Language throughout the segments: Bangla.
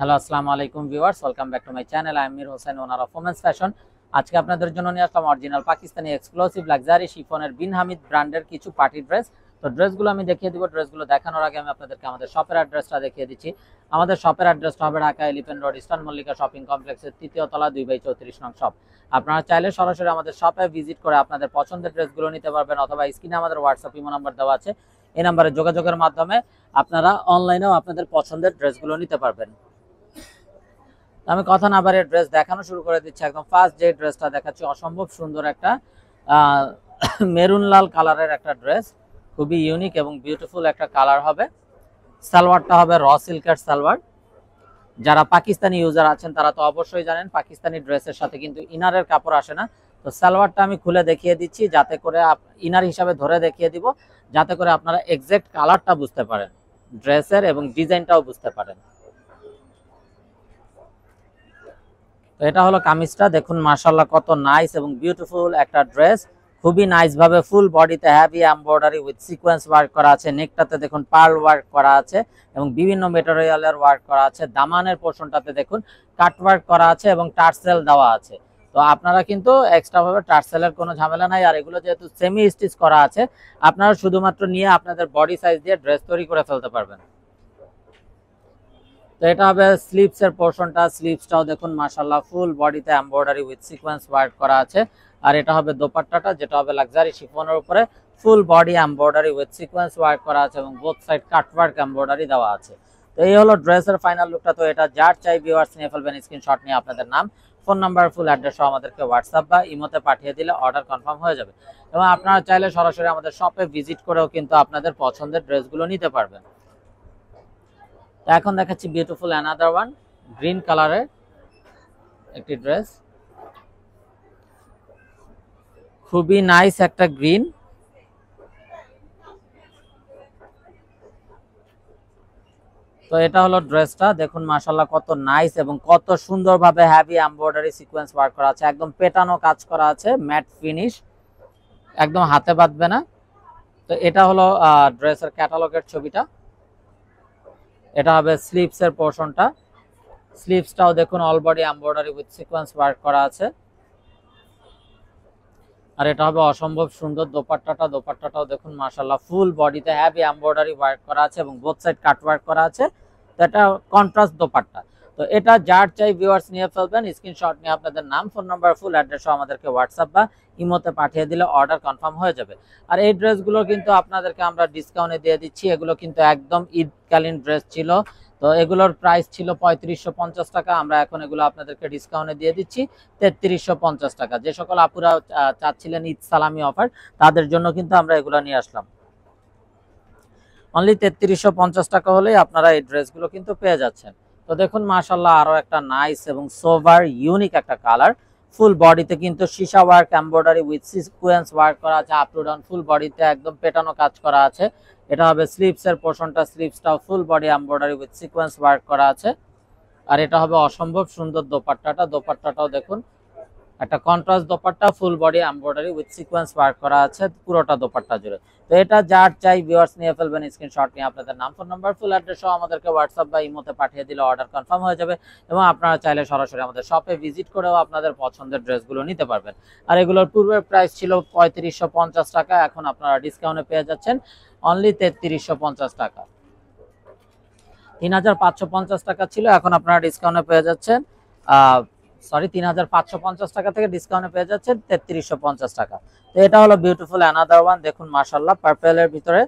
হ্যালো, আসসালামু আলাইকুম viewers, welcome back to my channel. I am Mir Hossain, owner of women's fashion. আজকে আপনাদের জন্য নিয়ে আসলাম অরিজিনাল পাকিস্তানি এক্সক্লুসিভ লাক্সারি শিফনের বিন হামিদ ব্র্যান্ডের কিছু পার্টি ড্রেস। তো ড্রেসগুলো আমি দেখিয়ে দিব। ড্রেসগুলো দেখানোর আগে আমি আপনাদেরকে আমাদের শপের অ্যাড্রেসটা দেখিয়ে দিচ্ছি। আমাদের শপের অ্যাড্রেসটা হবে Dhaka elephant road, eastern Mallika shopping কমপ্লেক্সের 3য় তলা 2/34 নং শপ। আপনারা চাইলে সরাসরি আমাদের শপে ভিজিট করে আপনাদের পছন্দের ড্রেসগুলো নিতে পারবেন, অথবা স্ক্রিনে আমাদের হোয়াটসঅ্যাপ ইমো নাম্বার দেওয়া আছে, এই নাম্বারে যোগাযোগের মাধ্যমে আপনারা অনলাইনেও আপনাদের পছন্দের ড্রেসগুলো নিতে পারবেন। আমি কথা না বাড়িয়ে ড্রেস দেখানো শুরু করে দিচ্ছি। একদম ফার্স্ট যে ড্রেসটা দেখাচ্ছি, অসম্ভব সুন্দর একটা মেরুন লাল কালারের একটা ড্রেস, খুবই ইউনিক এবং বিউটিফুল একটা কালার হবে। সালোয়ারটা হবে র সিল্কের সালোয়ার। যারা পাকিস্তানি ইউজার আছেন তারা তো অবশ্যই জানেন পাকিস্তানি ড্রেসের সাথে কিন্তু ইনারের কাপড় আসে না। তো সালোয়ারটা আমি খুলে দেখিয়ে দিচ্ছি, যাতে করে ইনার হিসাবে ধরে দেখিয়ে দিব, যাতে করে আপনারা এক্সাক্ট কালারটা বুঝতে পারেন ড্রেসের এবং ডিজাইনটাও বুঝতে পারেন। তো এটা হলো কামিজটা, দেখুন মাশাআল্লাহ কত নাইস এবং বিউটিফুল একটা ড্রেস। খুবই নাইস ভাবে ফুল বডিতে heavy embroidery with sequence work করা আছে। নেকটাতে দেখুন পার্ল ওয়ার্ক করা আছে এবং বিভিন্ন ম্যাটেরিয়ালের ওয়ার্ক করা আছে। দামানের পোর্শনটাতে দেখুন কাট ওয়ার্ক করা আছে এবং টার্সেল দেওয়া আছে। তো আপনারা কিন্তু এক্সট্রা ভাবে টার্সেলের কোনো ঝামেলা নাই। আর এগুলো যেহেতু সেমি স্টিচ করা আছে, আপনারা শুধুমাত্র নিয়ে আপনাদের বডি সাইজ দিয়ে ড্রেস তৈরি করে ফেলতে পারবেন। তো এটা হবে স্লিভসের পোর্শনটা। স্লিভসটাও দেখুন মাশাআল্লাহ ফুল বডিতে এমব্রয়ডারি উইথ সিকোয়েন্স ওয়ার্ক করা আছে। আর এটা হবে দোপাট্টাটা, যেটা হবে লাক্সারি শিফনের উপরে full body embroidery with sequence work করা আছে এবং বোথ সাইড কাট ওয়ার্ক এমব্রয়ডারি দেওয়া আছে। তো এই হলো ড্রেসের ফাইনাল লুকটা। তো এটা যার চাই ভিউয়ার্স নিয়ে ফেলবেন, স্ক্রিনশট নিয়ে আপনাদের নাম, ফোন নাম্বার, ফুল অ্যাড্রেস সহ আমাদেরকে হোয়াটসঅ্যাপ বা ইমোতে পাঠিয়ে দিলে অর্ডার কনফার্ম হয়ে যাবে। এবং আপনারা চাইলে সরাসরি আমাদের শপে ভিজিট করেও কিন্তু আপনাদের পছন্দের ড্রেসগুলো নিতে পারবেন। তো এখন দেখাচ্ছি বিউটিফুল অ্যানাদার ওয়ান, গ্রিন কালারের একটি ড্রেস, খুবই নাইস একটা গ্রিন। তো এটা হলো ড্রেসটা, দেখুন মাশাআল্লাহ কত নাইস এবং কত সুন্দরভাবে হেভি এমব্রয়ডারি সিকোয়েন্স ওয়ার্ক করা আছে, একদম পেটানো কাজ করা আছে, ম্যাট ফিনিশ, একদম হাতে বাঁধবে না। তো এটা হলো ড্রেসের ক্যাটালগের ছবিটা। এটা হবে স্লিভসের পোর্শনটা। স্লিভসটাও দেখুন all body embroidery with sequence work করা আছে। আর এটা হবে অসম্ভব সুন্দর দোপাট্টাটা। দোপাট্টাটাও দেখুন মাশাআল্লাহ ফুল বডিতে হেভি এমব্রয়ডারি ওয়ার্ক করা আছে এবং বোথ সাইড কাট ওয়ার্ক করা আছে। তো এটা কন্ট্রাস্ট দোপাট্টা। তো এটা যার চাই ভিউয়ার্স নিয়ে ফেলবেন, স্ক্রিনশট নিয়ে আপনাদের নাম, ফোন নাম্বার, ফুল অ্যাড্রেস আমাদেরকে হোয়াটসঅ্যাপ বা ইমোতে পাঠিয়ে দিলে অর্ডার কনফার্ম হয়ে যাবে। আর এই ড্রেসগুলো কিন্তু আপনাদেরকে আমরা ডিসকাউন্টে দিয়ে দিচ্ছি। এগুলো কিন্তু একদম ঈদকালীন ড্রেস ছিল। তো এগুলোর প্রাইস ছিল 3550 টাকা, আমরা এখন এগুলো আপনাদেরকে ডিসকাউন্টে দিয়ে দিচ্ছি 3350 টাকা। যে সকল আপুরা চাচ্ছিলেন ঈদ সালামি অফার, তাদের জন্য কিন্তু আমরা এগুলো নিয়ে আসলাম। অনলি 3350 টাকা হলেই আপনারা এই ড্রেসগুলো কিন্তু পেয়ে যাচ্ছেন। তো দেখুন মাশাআল্লাহ আরো একটা নাইস এবং সোভার ইউনিক একটা কালার। ফুল বডিতে কিন্তু সীসা work embroidery with sequence work করা আছে, আপ টু ডাউন ফুল বডিতে একদম পেটানো কাজ করা আছে। এটা হবে স্লিভসের পোর্শনটা। স্লিভসটাও full body embroidery with sequence work করা আছে। আর এটা হবে অসম্ভব সুন্দর দোপাট্টাটা। দোপাট্টাটাও দেখুন একটা contrast dupatta, full body embroidery with sequence work করা আছে পুরোটা দোপাট্টা জুড়ে। তো এটা যার চাই ভিউয়ার্স নিয়ে ফেলবেন, স্ক্রিনশট নিয়ে আপনাদের নাম, ফোন নাম্বার, ফুল অ্যাড্রেস সহ আমাদেরকে হোয়াটসঅ্যাপ বা ইমোতে পাঠিয়ে দিলে অর্ডার কনফার্ম হয়ে যাবে। এবং আপনারা চাইলে সরাসরি আমাদের শপে ভিজিট করেও আপনাদের পছন্দের ড্রেসগুলো নিতে পারবেন। আর এগুলোর পূর্বের প্রাইস ছিল 3550 টাকা, এখন আপনারা ডিসকাউন্টে পেয়ে যাচ্ছেন অনলি 3350 টাকা। 3550 টাকা ছিল, এখন আপনারা ডিসকাউন্টে পেয়ে যাচ্ছেন 3550 টাকা থেকে ডিসকাউন্টে পেয়ে যাচ্ছেন 3350 টাকা। তো এটা হলো বিউটিফুল অ্যানাদার ওয়ান। দেখুন মাশাআল্লাহ পার্পেলের ভিতরে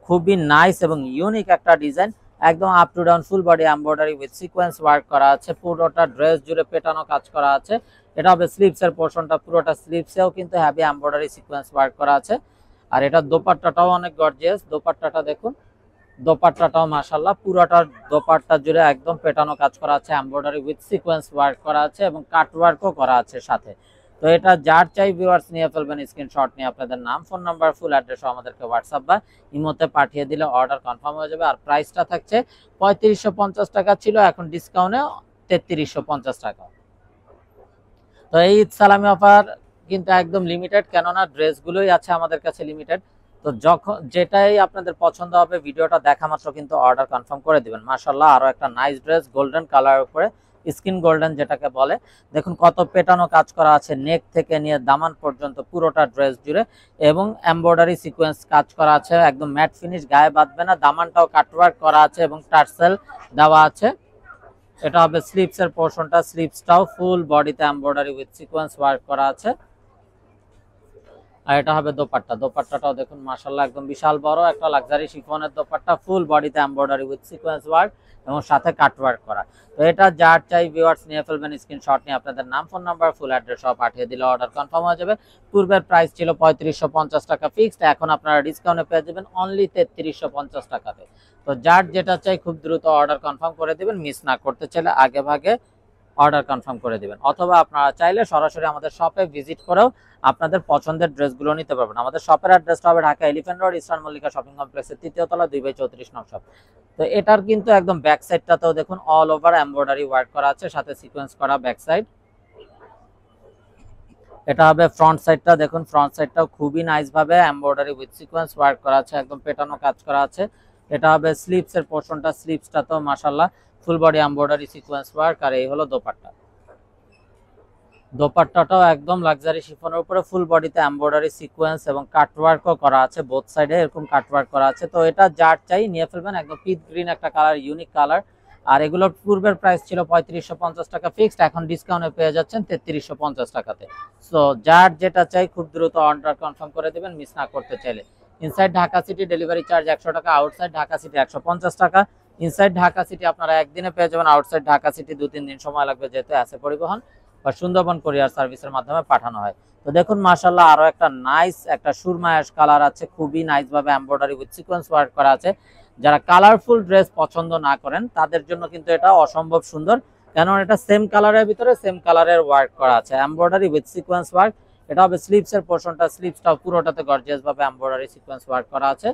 খুবই নাইস এবং ইউনিক একটা ডিজাইন, একদম up to down full body embroidery with sequence work করা আছে, পুরোটা ড্রেস জুড়ে পেটানো কাজ করা আছে। এটা হবে স্লিভসের পোর্শনটা, পুরোটা স্লিভসেও কিন্তু হেভি এমব্রয়ডারি সিকোয়েন্স ওয়ার্ক করা আছে। আর এটা দোপাট্টাটাও অনেক গর্জিয়াস। দোপাট্টাটা দেখুন, দোপাট্টাটাও মাশাআল্লাহ পুরোটা দোপাট্টা জুড়ে একদম পেটানো কাজ করা আছে, এমব্রয়ডারি উইথ সিকোয়েন্স ওয়ার্ক করা আছে এবং কাট ওয়ার্কও করা আছে সাথে। তো এটা যার চাই ভিউয়ার্স নিয়ে ফেলবেন, স্ক্রিনশট নিয়ে আপনাদের নাম, ফোন নাম্বার, ফুল অ্যাড্রেস আমাদেরকে হোয়াটসঅ্যাপ বা ইমোতে পাঠিয়ে দিলে অর্ডার কনফার্ম হয়ে যাবে। আর প্রাইসটা থাকছে 3550 টাকা ছিল, এখন ডিসকাউন্টে 3350 টাকা। তো এই ঈদ সালামি অফার কিন্তু একদম লিমিটেড, কেননা ড্রেসগুলোই আছে আমাদের কাছে লিমিটেড। তো যখন যেটাই আপনাদের পছন্দ হবে ভিডিওটা দেখা মাত্র কিন্তু অর্ডার কনফার্ম করে দিবেন। মাশাআল্লাহ আরো একটা নাইস ড্রেস গোল্ডেন কালার উপরে, স্কিন গোল্ডেন যেটাকে বলে। দেখুন কত পেটানো কাজ করা আছে, নেক থেকে নিয়ে দামান পর্যন্ত পুরোটা ড্রেস জুড়ে, এবং এমব্রয়ডারি সিকোয়েন্স কাজ করা আছে, একদম ম্যাট ফিনিশ, গায়ে বাঁধবে না। দামানটাও কাটওয়ার্ক করা আছে এবং টার্সেল দেওয়া আছে। এটা হবে স্লিভস এর পোরশনটা, স্লিভসটাও ফুল বডিতে এমব্রয়ডারি উইথ সিকোয়েন্স ওয়ার্ক করা আছে। আর এটা হবে দোপাট্টা, দোপাট্টাটাও দেখুন মাশাআল্লাহ একদম বিশাল বড় একটা লাক্সারি শিফনের দোপাট্টা, ফুল বডিতে এমব্রয়ডারি উইথ সিকোয়েন্স ওয়ার্ক এবং সাথে কাট ওয়ার্ক করা। তো এটা যার চাই ভিউয়ার্স নিয়ে ফেলবেন, স্ক্রিনশট নিয়ে আপনাদের নাম, ফোন নাম্বার, ফুল অ্যাড্রেস সব পাঠিয়ে দিলে অর্ডার কনফার্ম হয়ে যাবে। পূর্বের প্রাইস ছিল 3550 টাকা ফিক্সড, এখন আপনারা ডিসকাউন্টে পেয়ে যাবেন অনলি 3350 টাকাতে। তো যার যেটা চাই খুব দ্রুত অর্ডার কনফার্ম করে দিবেন, মিস না করতে চাইলে আগে ভাগে অর্ডার কনফার্ম করে দিবেন, অথবা আপনারা চাইলে সরাসরি আমাদের শপে ভিজিট করেও আপনাদের পছন্দের ড্রেসগুলো নিতে পারবেন। আমাদের শপের অ্যাড্রেসটা হবে Dhaka elephant road, eastern Mallika shopping কমপ্লেক্সের 3য় তলা, 2/34 নং শপ। তো এটার কিন্তু একদম ব্যাক সাইডটাতেও দেখুন অল ওভার এমব্রয়ডারি ওয়ার্ক করা আছে, সাথে সিকোয়েন্স করা ব্যাক সাইড। এটা হবে ফ্রন্ট সাইডটা, দেখুন ফ্রন্ট সাইডটাও খুবই নাইস ভাবে এমব্রয়ডারি উইথ সিকোয়েন্স ওয়ার্ক করা আছে, একদম পেটানো কাজ করা আছে। এটা হবে স্লিভস এর পোরশনটা, স্লিভসটা তো মাশাআল্লাহ full body embroidery sequence work. আর এই হলো দোপাট্টা, দোপাট্টাটাও একদম লাক্সারি শিফনের উপরে ফুল বডিতে এমব্রয়ডারি সিকোয়েন্স এবং কাটওয়ার্কও করা আছে, বোথ সাইডে এরকম কাটওয়ার্ক করা আছে। তো এটা যার চাই নিয়ে ফেলবেন, একদম পিচ গ্রিন একটা কালার, ইউনিক কালার। আর এগুলোর পূর্বের প্রাইস ছিল 3550 টাকা ফিক্সড, এখন ডিসকাউন্টে পেয়ে যাচ্ছেন 3350 টাকাতে। সো যার যেটা চাই খুব দ্রুত অর্ডার কনফার্ম করে দেবেন, মিস না করতে চাইলে। Inside Dhaka city delivery charge 100 টাকা, আউটসাইড ঢাকা সিটি 150 টাকা। ইনসাইড ঢাকা সিটি আপনারা একদিনে পেয়ে যাবেন, আউটসাইড ঢাকা সিটি 2-3 দিন সময় লাগবে, যেহেতু আছে পরিবহন বা সুন্দরবন কুরিয়ার সার্ভিসের মাধ্যমে পাঠানো হয়। তো দেখুন মাশাআল্লাহ আরো একটা নাইস একটা সুরমা অ্যাশ কালার আছে, খুবই নাইস ভাবে এমব্রয়ডারি উইথ সিকোয়েন্স ওয়ার্ক করা আছে। যারা কালারফুল ড্রেস পছন্দ না করেন তাদের জন্য কিন্তু এটা অসম্ভব সুন্দর, কারণ এটা সেম কালারের ভিতরে সেম কালারের ওয়ার্ক করা আছে, এমব্রয়ডারি উইথ সিকোয়েন্স ওয়ার্ক। এটা হবে স্লিভস এর পোরশনটা, স্লিভসটাও পুরোটাতে গর্জিয়াস ভাবে এমব্রয়ডারি সিকোয়েন্স ওয়ার্ক করা আছে।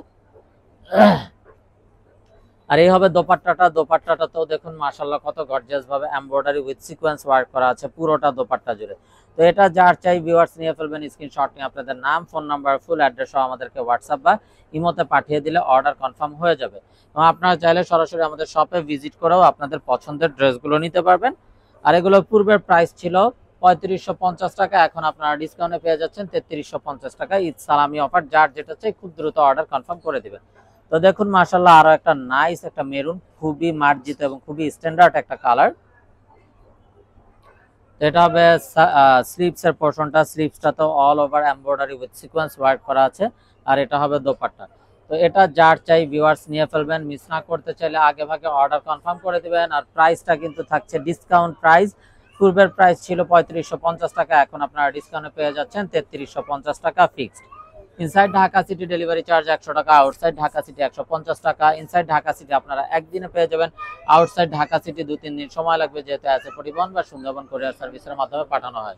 আর এই হবে দোপাট্টাটা, দোপাট্টাটাতেও দেখুন মাশাআল্লাহ কত গর্জিয়াস ভাবে এমব্রয়ডারি উইথ সিকোয়েন্স ওয়ার্ক করা আছে পুরোটা দোপাট্টা জুড়ে। তো এটা যার চাই ভিউয়ার্স নিয়ে ফেলবেন, স্ক্রিনশট নিয়ে আপনাদের নাম, ফোন নাম্বার, ফুল অ্যাড্রেস সহ আমাদেরকে হোয়াটসঅ্যাপ বা ইমোতে পাঠিয়ে দিলে অর্ডার কনফার্ম হয়ে যাবে। এবং আপনারা চাইলে সরাসরি আমাদের শপে ভিজিট করেও আপনাদের পছন্দের ড্রেসগুলো নিতে পারবেন। আর এগুলো পূর্বের প্রাইস ছিল 3550 টাকা, এখন আপনারা ডিসকাউন্টে পেয়ে যাচ্ছেন 3350 টাকা। ঈদ সালামি অফার, যার যেটা চাই খুব দ্রুত অর্ডার কনফার্ম করে দিবেন। তো দেখুন মাশাআল্লাহ আরো একটা নাইস একটা মেরুন, খুবই মার্জিত এবং খুবই স্ট্যান্ডার্ড একটা কালার। এটা হবে স্লিভস এর পোরশনটা, স্লিভসটা তো all over embroidery with sequence work করা আছে। আর এটা হবে দোপাট্টা। তো এটা যার চাই ভিউয়ার্স নিয়ে ফেলবেন, মিস না করতে চাইলে আগে ভাগে অর্ডার কনফার্ম করে দিবেন। আর প্রাইসটা কিন্তু থাকছে ডিসকাউন্ট প্রাইস, পূর্বের প্রাইস ছিল 3550 টাকা, এখন আপনারা ডিসকাউন্টে পেয়ে যাচ্ছেন 3350 টাকা fixed. Inside Dhaka city delivery charge 100 টাকা, আউটসাইড ঢাকা সিটি 150 টাকা। ইনসাইড ঢাকা সিটি আপনারা একদিনে পেয়ে যাবেন, আউটসাইড ঢাকা সিটি 2-3 দিন সময় লাগবে, যেহেতু আছে পরিবহন বা সুন্দরবন কুরিয়ার সার্ভিসের মাধ্যমে পাঠানো হয়।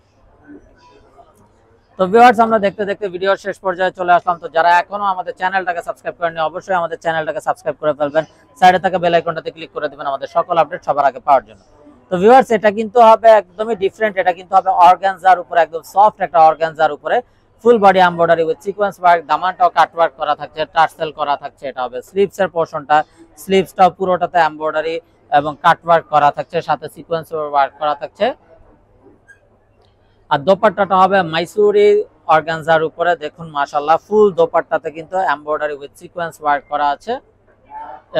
তো ভিউয়ার্স আমরা দেখতে দেখতে ভিডিওর শেষ পর্যায়ে চলে আসলাম। তো যারা এখনো আমাদের চ্যানেলটাকে সাবস্ক্রাইব করেননি অবশ্যই আমাদের চ্যানেলটাকে সাবস্ক্রাইব করে ফেলবেন, সাইডে থাকা বেল আইকনটাতে ক্লিক করে দিবেন আমাদের সকল আপডেট সবার আগে পাওয়ার জন্য। তো ভিউয়ার্স এটা কিন্তু হবে একদমই ডিফারেন্ট, এটা কিন্তু হবে অর্গানজার উপরে, একদম সফট একটা অর্গানজার উপরে full body embroidery with sequence work, দামানটাও কাট ওয়ার্ক করা থাকছে, টার্সেল করা থাকছে। এটা হবে স্লিভস এর পোরশনটা, স্লিভসটাও পুরোটাতে এমব্রয়ডারি এবং কাট ওয়ার্ক করা থাকছে, সাথে সিকোয়েন্স ওয়ার্ক করা থাকছে। আর দোপাট্টাটা হবে মাইসুরি অর্গানজার উপরে, দেখুন মাশাআল্লাহ ফুল দোপাট্টাতে কিন্তু এমব্রয়ডারি উইথ সিকোয়েন্স ওয়ার্ক করা আছে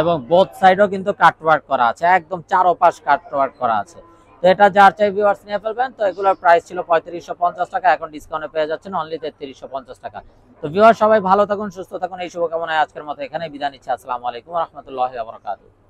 এবং বোথ সাইডও কিন্তু কাট ওয়ার্ক করা আছে, একদম চারপাশ কাট ওয়ার্ক করা আছে। তো এটা যার চাই ভিউয়ার্স নিয়ে ফেলবেন। তো এগুলোর প্রাইস ছিল 3550 টাকা, এখন ডিসকাউন্টে পেয়ে যাচ্ছেন অনলি 3350 টাকা। তো ভিউয়ার্স সবাই ভালো থাকুন, সুস্থ থাকুন, এই শুভকামনায় আজকের মতো এখানে বিদায় নিচ্ছি। আসসালামু আলাইকুম ওয়া রাহমাতুল্লাহি ওয়া বারাকাতুহু।